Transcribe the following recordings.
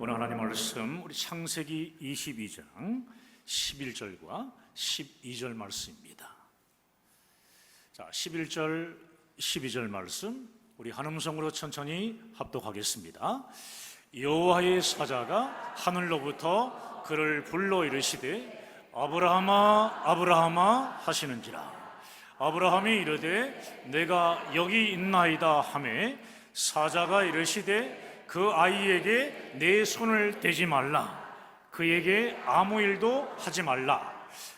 오늘 하나님 말씀 우리 창세기 22장 11절과 12절 말씀입니다. 자, 11절, 12절 말씀 우리 한 음성으로 천천히 합독하겠습니다. 여호와의 사자가 하늘로부터 그를 불러 이르시되 아브라함아 아브라함아 하시는지라. 아브라함이 이르되 내가 여기 있나이다 하매 사자가 이르시되 그 아이에게 내 손을 대지 말라. 그에게 아무 일도 하지 말라.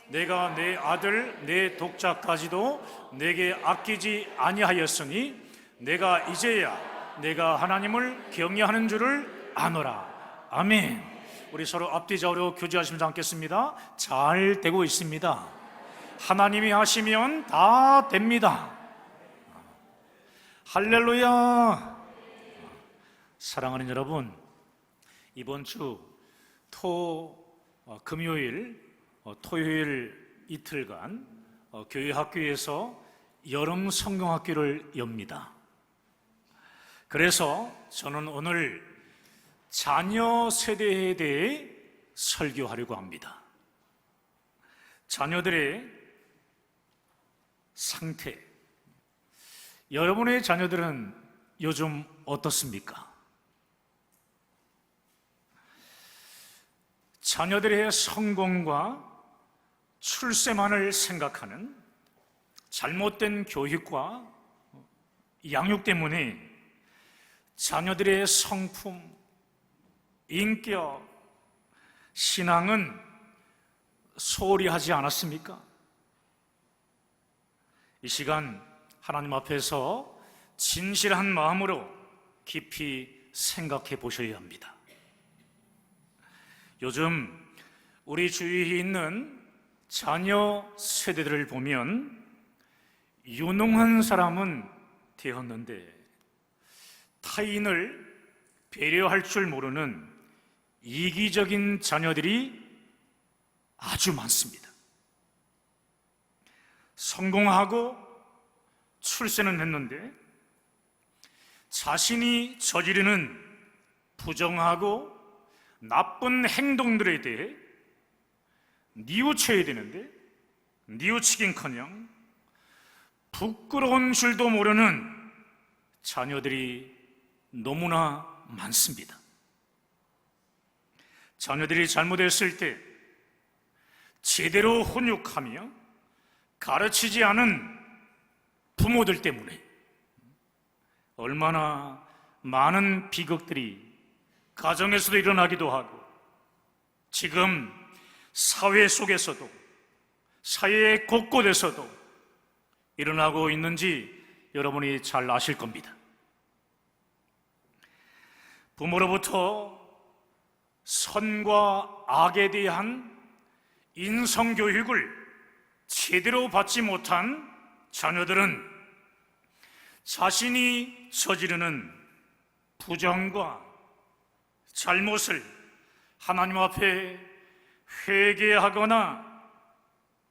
내가 내 아들 내 독자까지도 내게 아끼지 아니하였으니 내가 이제야 내가 하나님을 경외하는 줄을 아노라. 아멘. 우리 서로 앞뒤 좌우로 교제하시면서 앉겠습니다. 잘 되고 있습니다. 하나님이 하시면 다 됩니다. 할렐루야. 사랑하는 여러분, 이번 주 금요일, 토요일 이틀간 교회 학교에서 여름 성경학교를 엽니다. 그래서 저는 오늘 자녀 세대에 대해 설교하려고 합니다. 자녀들의 상태, 여러분의 자녀들은 요즘 어떻습니까? 자녀들의 성공과 출세만을 생각하는 잘못된 교육과 양육 때문에 자녀들의 성품, 인격, 신앙은 소홀히 하지 않았습니까? 이 시간 하나님 앞에서 진실한 마음으로 깊이 생각해 보셔야 합니다. 요즘 우리 주위에 있는 자녀 세대들을 보면 유능한 사람은 되었는데 타인을 배려할 줄 모르는 이기적인 자녀들이 아주 많습니다. 성공하고 출세는 했는데 자신이 저지르는 부정하고 나쁜 행동들에 대해 뉘우쳐야 되는데 뉘우치긴커녕 부끄러운 줄도 모르는 자녀들이 너무나 많습니다. 자녀들이 잘못했을 때 제대로 훈육하며 가르치지 않은 부모들 때문에 얼마나 많은 비극들이 가정에서도 일어나기도 하고 지금 사회 속에서도 사회 곳곳에서도 일어나고 있는지 여러분이 잘 아실 겁니다. 부모로부터 선과 악에 대한 인성교육을 제대로 받지 못한 자녀들은 자신이 저지르는 부정과 잘못을 하나님 앞에 회개하거나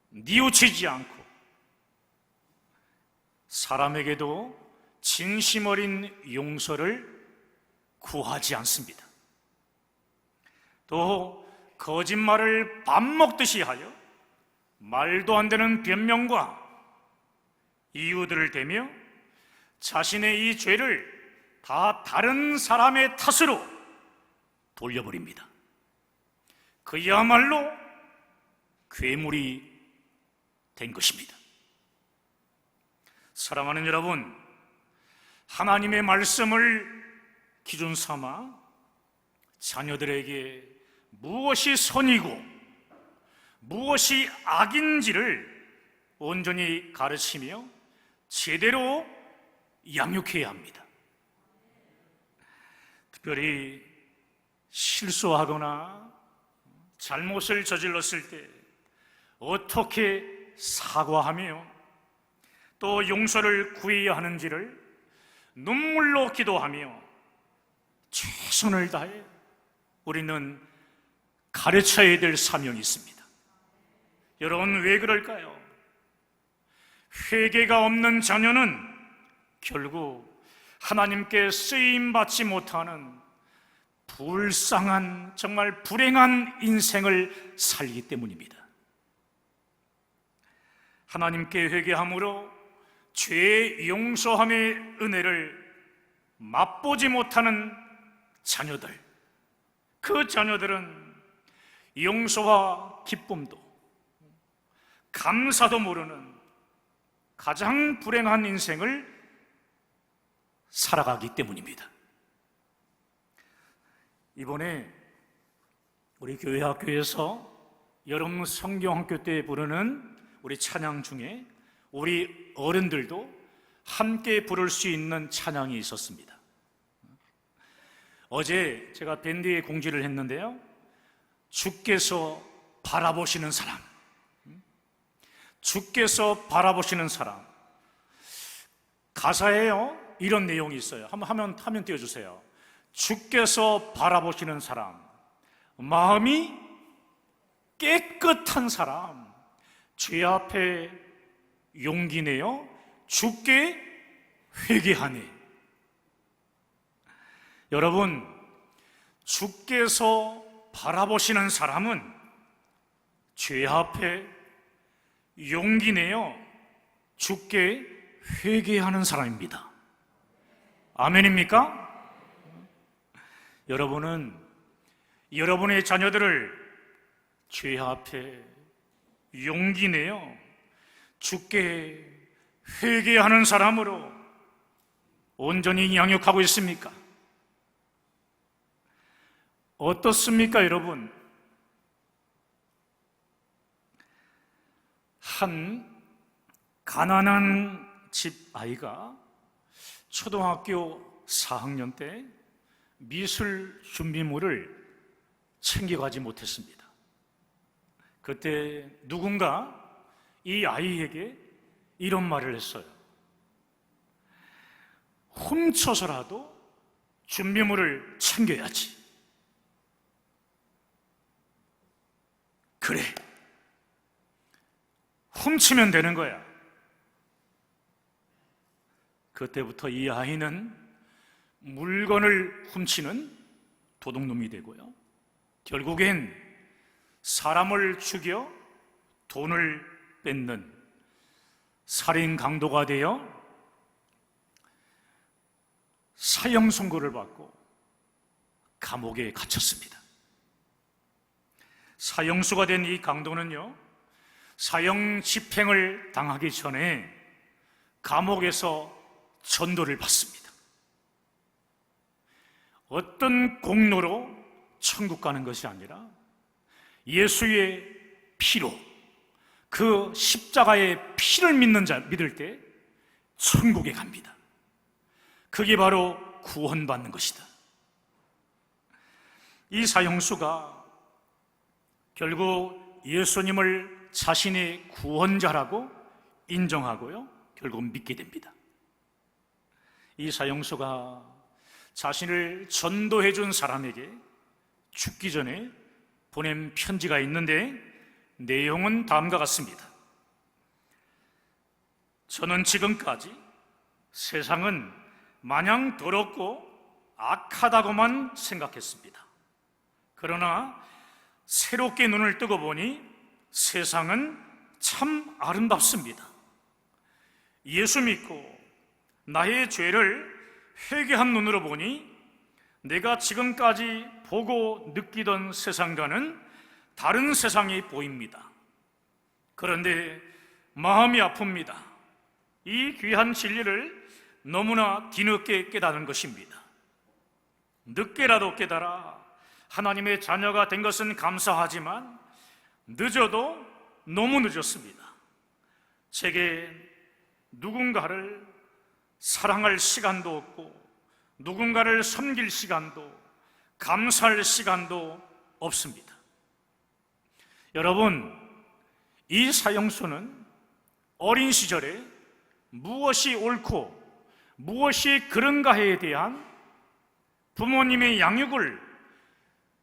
뉘우치지 않고 사람에게도 진심 어린 용서를 구하지 않습니다. 또 거짓말을 밥 먹듯이 하여 말도 안 되는 변명과 이유들을 대며 자신의 이 죄를 다 다른 사람의 탓으로 돌려버립니다. 그야말로 괴물이 된 것입니다. 사랑하는 여러분, 하나님의 말씀을 기준 삼아 자녀들에게 무엇이 선이고 무엇이 악인지를 온전히 가르치며 제대로 양육해야 합니다. 특별히 실수하거나 잘못을 저질렀을 때 어떻게 사과하며 또 용서를 구해야 하는지를 눈물로 기도하며 최선을 다해 우리는 가르쳐야 될 사명이 있습니다. 여러분, 왜 그럴까요? 회개가 없는 자녀는 결국 하나님께 쓰임받지 못하는 불쌍한, 정말 불행한 인생을 살기 때문입니다. 하나님께 회개함으로 죄의 용서함의 은혜를 맛보지 못하는 자녀들, 그 자녀들은 용서와 기쁨도 감사도 모르는 가장 불행한 인생을 살아가기 때문입니다. 이번에 우리 교회 학교에서 여름 성경학교 때 부르는 우리 찬양 중에 우리 어른들도 함께 부를 수 있는 찬양이 있었습니다. 어제 제가 밴드에 공지를 했는데요, 주께서 바라보시는 사람, 주께서 바라보시는 사람, 가사에요 이런 내용이 있어요. 한번 화면 띄워주세요. 주께서 바라보시는 사람, 마음이 깨끗한 사람, 죄 앞에 용기 내어 주께 회개하네. 여러분, 주께서 바라보시는 사람은 죄 앞에 용기 내어 주께 회개하는 사람입니다. 아멘입니까? 여러분은 여러분의 자녀들을 죄 앞에 용기 내어 주께 회개하는 사람으로 온전히 양육하고 있습니까? 어떻습니까, 여러분? 한 가난한 집 아이가 초등학교 4학년 때 미술 준비물을 챙겨가지 못했습니다. 그때 누군가 이 아이에게 이런 말을 했어요. 훔쳐서라도 준비물을 챙겨야지. 그래, 훔치면 되는 거야. 그때부터 이 아이는 물건을 훔치는 도둑놈이 되고요, 결국엔 사람을 죽여 돈을 뺏는 살인 강도가 되어 사형 선고를 받고 감옥에 갇혔습니다. 사형수가 된 이 강도는요, 사형 집행을 당하기 전에 감옥에서 전도를 받습니다. 어떤 공로로 천국 가는 것이 아니라 예수의 피로, 그 십자가의 피를 믿을 때 천국에 갑니다. 그게 바로 구원받는 것이다. 이 사형수가 결국 예수님을 자신의 구원자라고 인정하고요, 결국 믿게 됩니다. 이 사형수가 자신을 전도해 준 사람에게 죽기 전에 보낸 편지가 있는데 내용은 다음과 같습니다. 저는 지금까지 세상은 마냥 더럽고 악하다고만 생각했습니다. 그러나 새롭게 눈을 뜨고 보니 세상은 참 아름답습니다. 예수 믿고 나의 죄를 회개한 눈으로 보니 내가 지금까지 보고 느끼던 세상과는 다른 세상이 보입니다. 그런데 마음이 아픕니다. 이 귀한 진리를 너무나 뒤늦게 깨달은 것입니다. 늦게라도 깨달아 하나님의 자녀가 된 것은 감사하지만 늦어도 너무 늦었습니다. 제게 누군가를 사랑할 시간도 없고 누군가를 섬길 시간도, 감사할 시간도 없습니다. 여러분, 이 사형수는 어린 시절에 무엇이 옳고 무엇이 그런가에 대한 부모님의 양육을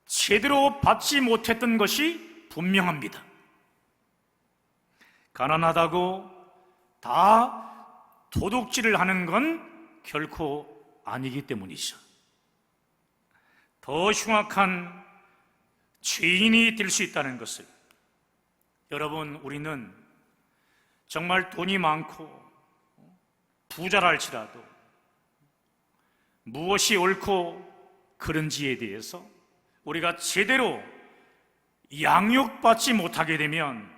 제대로 받지 못했던 것이 분명합니다. 가난하다고 다 도둑질을 하는 건 결코 아니기 때문이죠. 더 흉악한 죄인이 될 수 있다는 것을, 여러분, 우리는 정말 돈이 많고 부자랄지라도 무엇이 옳고 그른지에 대해서 우리가 제대로 양육받지 못하게 되면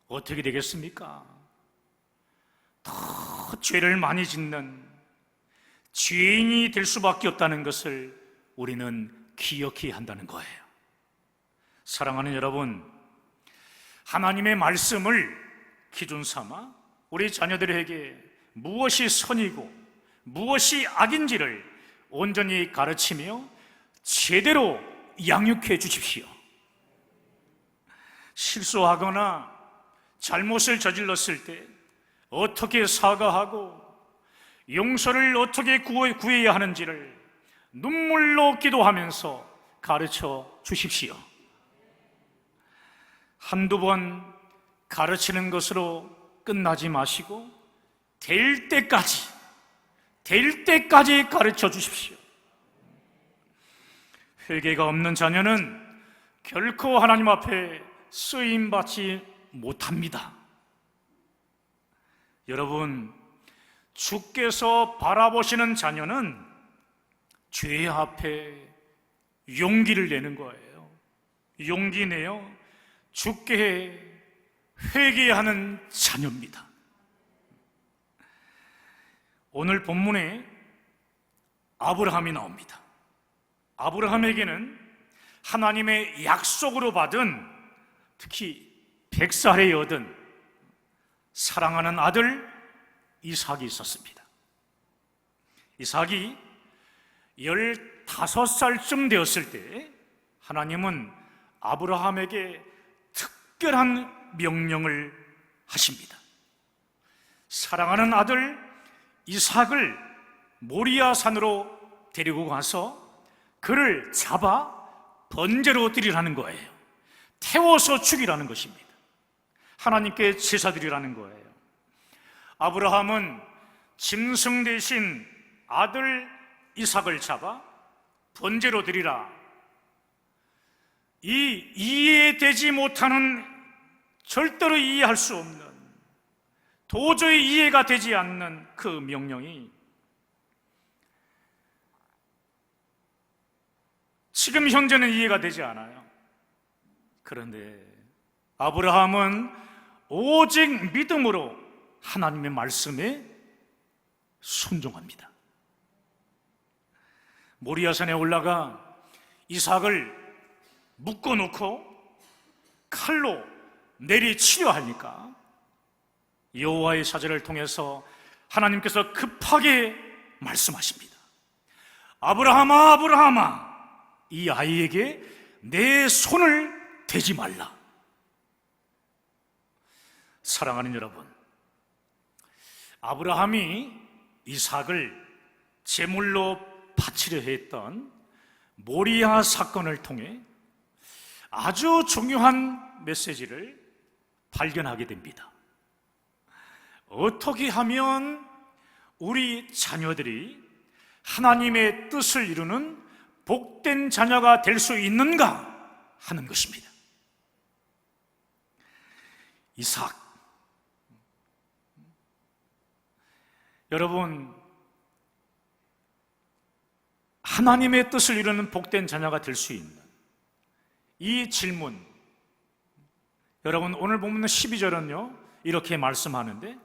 어떻게 되겠습니까? 더 죄를 많이 짓는 죄인이 될 수밖에 없다는 것을 우리는 기억해야 한다는 거예요. 사랑하는 여러분, 하나님의 말씀을 기준 삼아 우리 자녀들에게 무엇이 선이고 무엇이 악인지를 온전히 가르치며 제대로 양육해 주십시오. 실수하거나 잘못을 저질렀을 때 어떻게 사과하고 용서를 어떻게 구해야 하는지를 눈물로 기도하면서 가르쳐 주십시오. 한두 번 가르치는 것으로 끝나지 마시고 될 때까지 가르쳐 주십시오. 회개가 없는 자녀는 결코 하나님 앞에 쓰임받지 못합니다. 여러분, 주께서 바라보시는 자녀는 죄 앞에 용기를 내는 거예요. 용기 내어 주께 회개하는 자녀입니다. 오늘 본문에 아브라함이 나옵니다. 아브라함에게는 하나님의 약속으로 받은, 특히 100살에 얻은 사랑하는 아들 이삭이 있었습니다. 이삭이 15살쯤 되었을 때 하나님은 아브라함에게 특별한 명령을 하십니다. 사랑하는 아들 이삭을 모리아 산으로 데리고 가서 그를 잡아 번제로 드리라는 거예요. 태워서 죽이라는 것입니다. 하나님께 제사 드리라는 거예요. 아브라함은 짐승 대신 아들 이삭을 잡아 번제로 드리라, 이 이해되지 못하는, 절대로 이해할 수 없는, 도저히 이해가 되지 않는 그 명령이 지금 현재는 이해가 되지 않아요. 그런데 아브라함은 오직 믿음으로 하나님의 말씀에 순종합니다. 모리아산에 올라가 이삭을 묶어놓고 칼로 내리치려 하니까 여호와의 사자를 통해서 하나님께서 급하게 말씀하십니다. 아브라함아, 아브라함아, 이 아이에게 내 손을 대지 말라. 사랑하는 여러분, 아브라함이 이삭을 제물로 바치려 했던 모리아 사건을 통해 아주 중요한 메시지를 발견하게 됩니다. 어떻게 하면 우리 자녀들이 하나님의 뜻을 이루는 복된 자녀가 될 수 있는가 하는 것입니다. 이삭, 여러분, 하나님의 뜻을 이루는 복된 자녀가 될 수 있는 이 질문, 여러분, 오늘 보면 12절은요 이렇게 말씀하는데,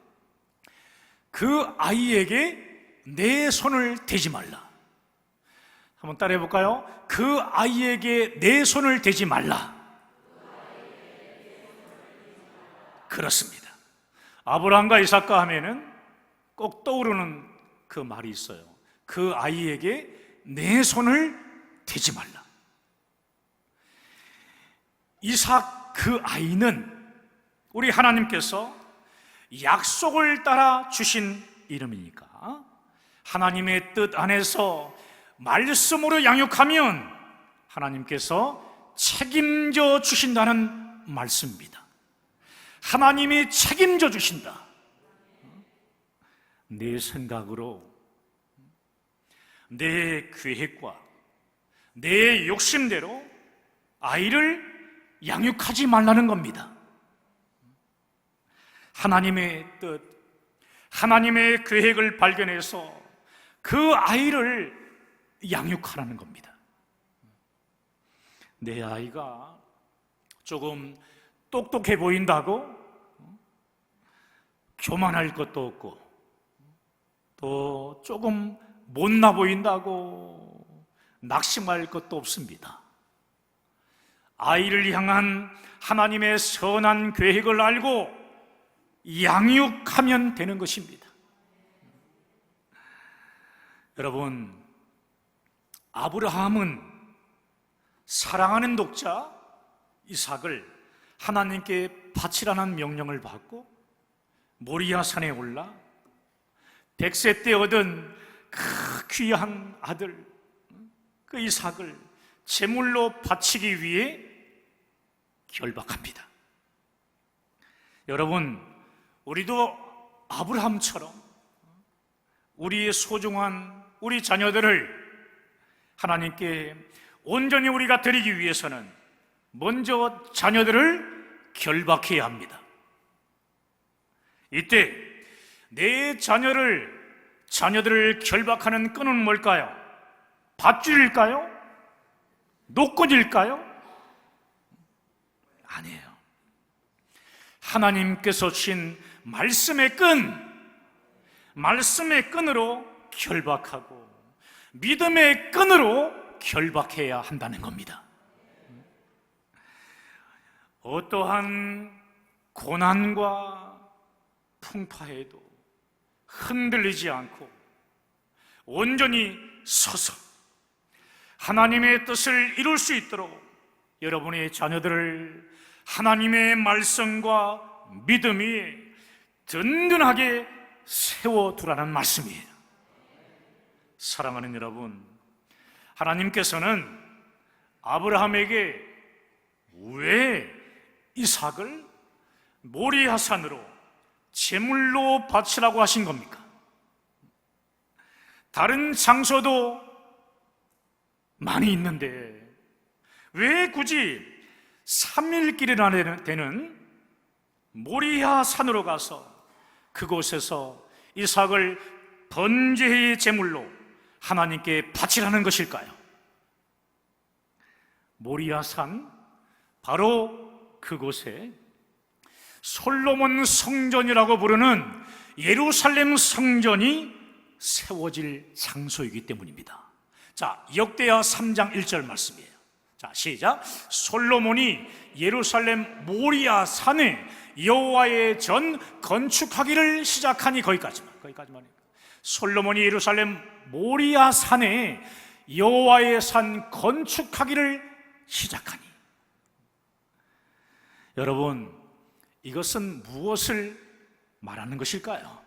그 아이에게 내 손을 대지 말라. 한번 따라해 볼까요? 그 아이에게 내 손을 대지 말라. 그렇습니다. 아브라함과 이삭과 하면은 꼭 떠오르는 그 말이 있어요. 그 아이에게 내 손을 대지 말라. 이삭, 그 아이는 우리 하나님께서 약속을 따라 주신 이름이니까 하나님의 뜻 안에서 말씀으로 양육하면 하나님께서 책임져 주신다는 말씀입니다. 하나님이 책임져 주신다. 내 생각으로, 내 계획과 내 욕심대로 아이를 양육하지 말라는 겁니다. 하나님의 뜻, 하나님의 계획을 발견해서 그 아이를 양육하라는 겁니다. 내 아이가 조금 똑똑해 보인다고 교만할 것도 없고, 또 조금 못나 보인다고 낙심할 것도 없습니다. 아이를 향한 하나님의 선한 계획을 알고 양육하면 되는 것입니다. 여러분, 아브라함은 사랑하는 독자 이삭을 하나님께 바치라는 명령을 받고 모리아 산에 올라 100세 때 얻은 그 귀한 아들 그 이삭을 제물로 바치기 위해 결박합니다. 여러분, 우리도 아브라함처럼 우리의 소중한 우리 자녀들을 하나님께 온전히 우리가 드리기 위해서는 먼저 자녀들을 결박해야 합니다. 이때 내 자녀들을 결박하는 끈은 뭘까요? 밧줄일까요? 노끈일까요? 아니에요. 하나님께서 주신 말씀의 끈으로 결박하고 믿음의 끈으로 결박해야 한다는 겁니다. 어떠한 고난과 풍파에도 흔들리지 않고 온전히 서서 하나님의 뜻을 이룰 수 있도록 여러분의 자녀들을 하나님의 말씀과 믿음이 든든하게 세워두라는 말씀이에요. 사랑하는 여러분, 하나님께서는 아브라함에게 왜 이삭을 모리아산으로 제물로 바치라고 하신 겁니까? 다른 장소도 많이 있는데 왜 굳이 3일길이나 되는 모리아산으로 가서 그곳에서 이삭을 번제의 제물로 하나님께 바치라는 것일까요? 모리아산, 바로 그곳에 솔로몬 성전이라고 부르는 예루살렘 성전이 세워질 장소이기 때문입니다. 자, 역대하 3장 1절 말씀이에요. 자, 시작. 솔로몬이 예루살렘 모리아 산에 여호와의 전 건축하기를 시작하니 거기까지만. 솔로몬이 예루살렘 모리아 산에 여호와의 산 건축하기를 시작하니. 여러분, 이것은 무엇을 말하는 것일까요?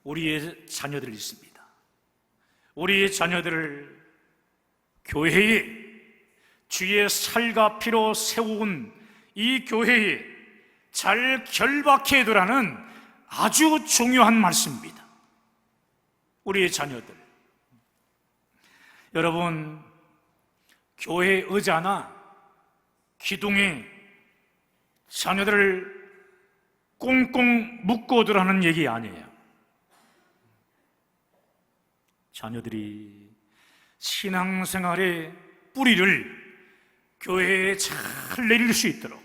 우리의 자녀들이 있습니다. 우리의 자녀들을 교회에 주의 살과 피로 세운 이 교회에 잘 결박해 두라는 아주 중요한 말씀입니다. 우리의 자녀들, 여러분, 교회 의자나 기둥에 자녀들을 꽁꽁 묶어두라는 얘기 아니에요. 자녀들이 신앙생활의 뿌리를 교회에 잘 내릴 수 있도록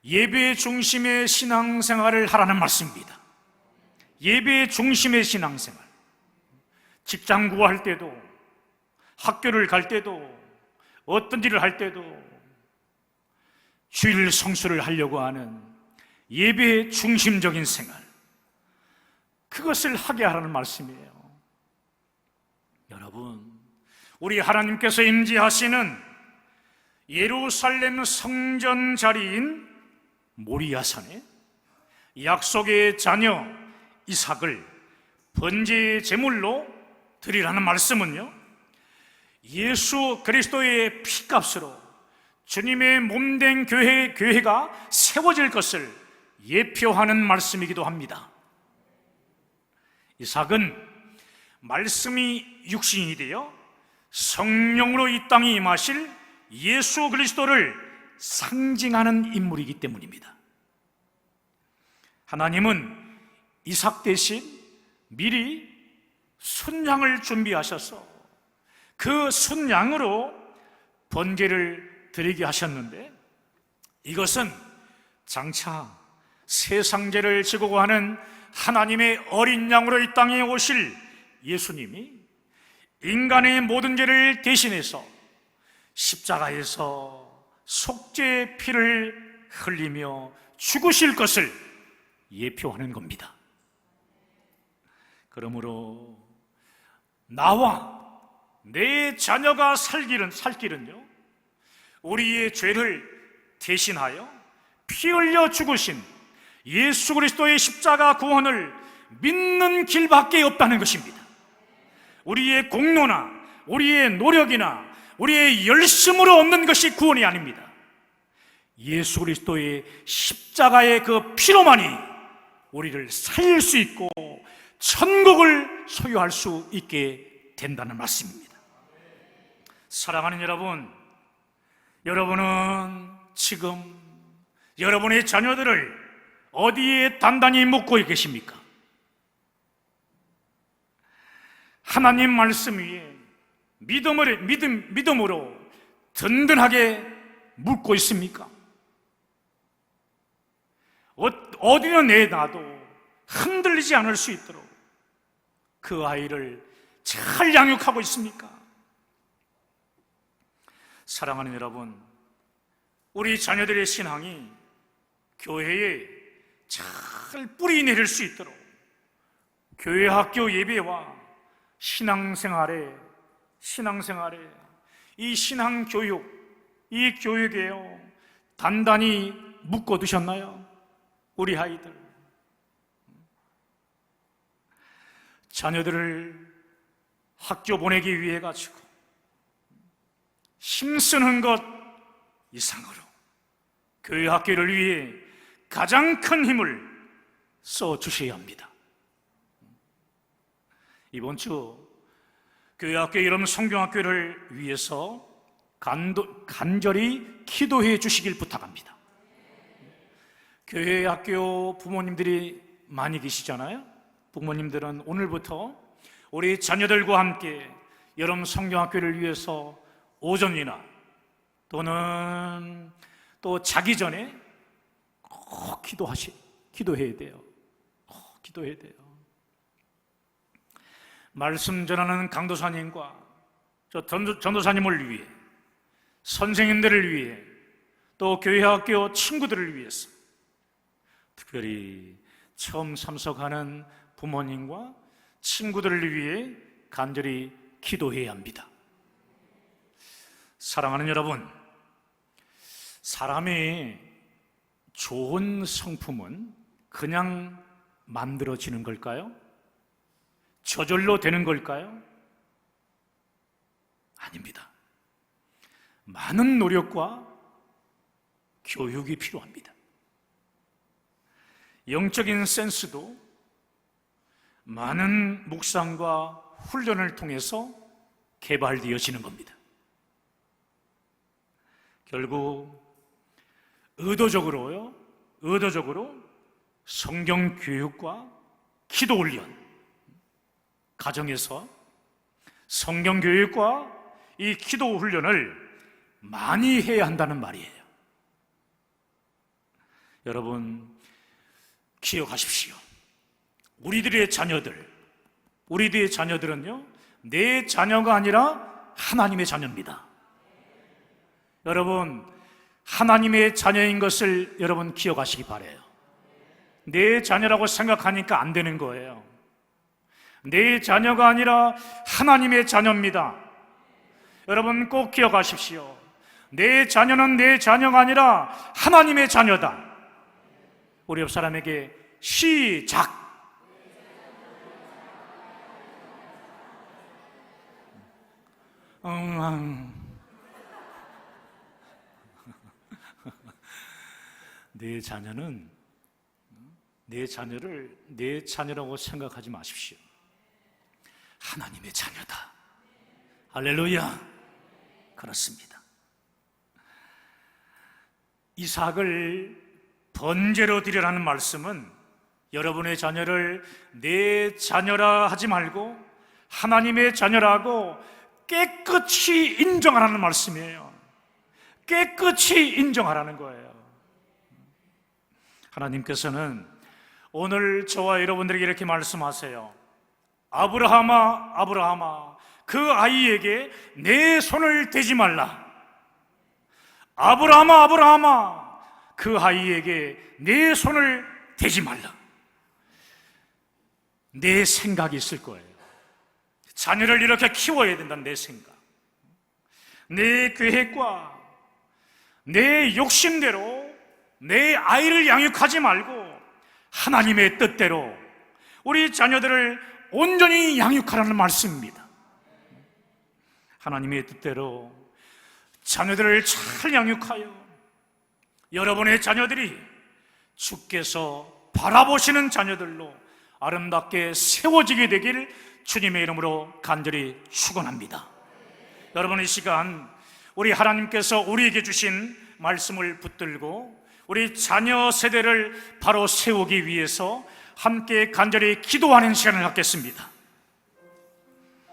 예배 중심의 신앙생활을 하라는 말씀입니다. 예배 중심의 신앙생활. 직장 구할 때도, 학교를 갈 때도, 어떤 일을 할 때도 주일 성수를 하려고 하는 예배 중심적인 생활, 그것을 하게 하라는 말씀이에요. 여러분, 우리 하나님께서 임재하시는 예루살렘 성전 자리인 모리아산에 약속의 자녀 이삭을 번제의 제물로 드리라는 말씀은요, 예수 그리스도의 피값으로 주님의 몸된 교회가 세워질 것을 예표하는 말씀이기도 합니다. 이삭은 말씀이 육신이 되어 성령으로 이 땅에 임하실 예수 그리스도를 상징하는 인물이기 때문입니다. 하나님은 이삭 대신 미리 순양을 준비하셔서 그 순양으로 번제를 드리게 하셨는데, 이것은 장차 세상 죄를 지고 가는 하나님의 어린 양으로 이 땅에 오실 예수님이 인간의 모든 죄를 대신해서 십자가에서 속죄의 피를 흘리며 죽으실 것을 예표하는 겁니다. 그러므로 나와 내 자녀가 살 길은요, 우리의 죄를 대신하여 피 흘려 죽으신 예수 그리스도의 십자가 구원을 믿는 길밖에 없다는 것입니다. 우리의 공로나 우리의 노력이나 우리의 열심으로 얻는 것이 구원이 아닙니다. 예수 그리스도의 십자가의 그 피로만이 우리를 살릴 수 있고 천국을 소유할 수 있게 된다는 말씀입니다. 사랑하는 여러분, 여러분은 지금 여러분의 자녀들을 어디에 단단히 묻고 계십니까? 하나님 말씀 위에 믿음으로 든든하게 묻고 있습니까? 어디는 내놔도 흔들리지 않을 수 있도록 그 아이를 잘 양육하고 있습니까? 사랑하는 여러분, 우리 자녀들의 신앙이 교회에 잘 뿌리 내릴 수 있도록 교회 학교 예배와 신앙생활에 이 신앙교육, 이 교육에요 단단히 묶어두셨나요? 우리 아이들, 자녀들을 학교 보내기 위해 가지고 힘쓰는 것 이상으로 교회 학교를 위해 가장 큰 힘을 써주셔야 합니다. 이번 주 교회 학교 여러분 성경학교를 위해서 간절히 기도해 주시길 부탁합니다. 교회 학교 부모님들이 많이 계시잖아요. 부모님들은 오늘부터 우리 자녀들과 함께 여러분 성경학교를 위해서 오전이나 또는 또 자기 전에 꼭 기도해야 돼요. 기도해야 돼요. 말씀 전하는 강도사님과 전도사님을 위해, 선생님들을 위해, 또 교회 학교 친구들을 위해서, 특별히 처음 참석하는 부모님과 친구들을 위해 간절히 기도해야 합니다. 사랑하는 여러분, 사람의 좋은 성품은 그냥 만들어지는 걸까요? 저절로 되는 걸까요? 아닙니다. 많은 노력과 교육이 필요합니다. 영적인 센스도 많은 묵상과 훈련을 통해서 개발되어지는 겁니다. 결국 의도적으로 성경 교육과 기도 훈련, 가정에서 성경 교육과 이 기도 훈련을 많이 해야 한다는 말이에요. 여러분, 기억하십시오. 우리들의 자녀들은요, 내 자녀가 아니라 하나님의 자녀입니다. 여러분, 하나님의 자녀인 것을 여러분 기억하시기 바라요. 내 자녀라고 생각하니까 안 되는 거예요. 내 자녀가 아니라 하나님의 자녀입니다. 여러분 꼭 기억하십시오. 내 자녀는 내 자녀가 아니라 하나님의 자녀다. 우리 옆 사람에게 시작! 내 자녀는 내 자녀를 내 자녀라고 생각하지 마십시오. 하나님의 자녀다. 할렐루야. 그렇습니다. 이삭을 번제로 드리라는 말씀은 여러분의 자녀를 내 자녀라 하지 말고 하나님의 자녀라고 깨끗이 인정하라는 말씀이에요. 깨끗이 인정하라는 거예요. 하나님께서는 오늘 저와 여러분들에게 이렇게 말씀하세요. 아브라함아, 아브라함아, 그 아이에게 내 손을 대지 말라. 아브라함아, 아브라함아, 그 아이에게 내 손을 대지 말라. 내 생각이 있을 거예요. 자녀를 이렇게 키워야 된다는 내 생각, 내 계획과 내 욕심대로 내 아이를 양육하지 말고 하나님의 뜻대로 우리 자녀들을 온전히 양육하라는 말씀입니다. 하나님의 뜻대로 자녀들을 잘 양육하여 여러분의 자녀들이 주께서 바라보시는 자녀들로 아름답게 세워지게 되기를 주님의 이름으로 간절히 축원합니다. 여러분, 이 시간 우리 하나님께서 우리에게 주신 말씀을 붙들고 우리 자녀 세대를 바로 세우기 위해서 함께 간절히 기도하는 시간을 갖겠습니다.